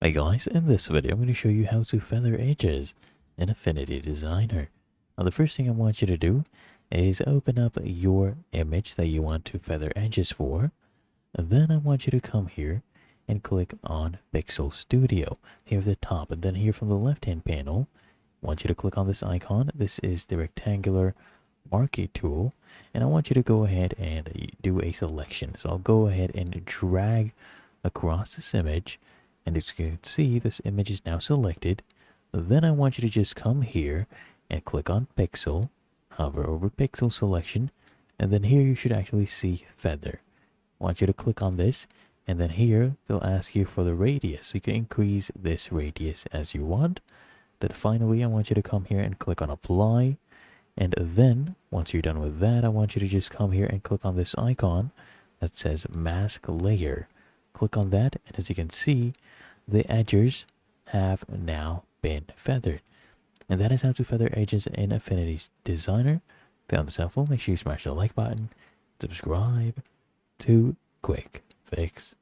Hey guys, in this video I'm going to show you how to feather edges in Affinity Designer. Now the first thing I want you to do is open up your image that you want to feather edges for. And then I want you to come here and click on Pixel Studio here at the top, and then here from the left hand panel I want you to click on this icon. This is the rectangular marquee tool, and I want you to go ahead and do a selection. So I'll go ahead and drag across this image. And as you can see, this image is now selected. Then I want you to just come here and click on Pixel, hover over Pixel Selection, and then here you should actually see Feather. I want you to click on this, and then here they'll ask you for the radius. So you can increase this radius as you want. Then finally, I want you to come here and click on Apply. And then, once you're done with that, I want you to just come here and click on this icon that says Mask Layer. Click on that, and as you can see, the edges have now been feathered. And that is how to feather edges in Affinity Designer. If you found this helpful, make sure you smash the like button, subscribe to Quick Fix.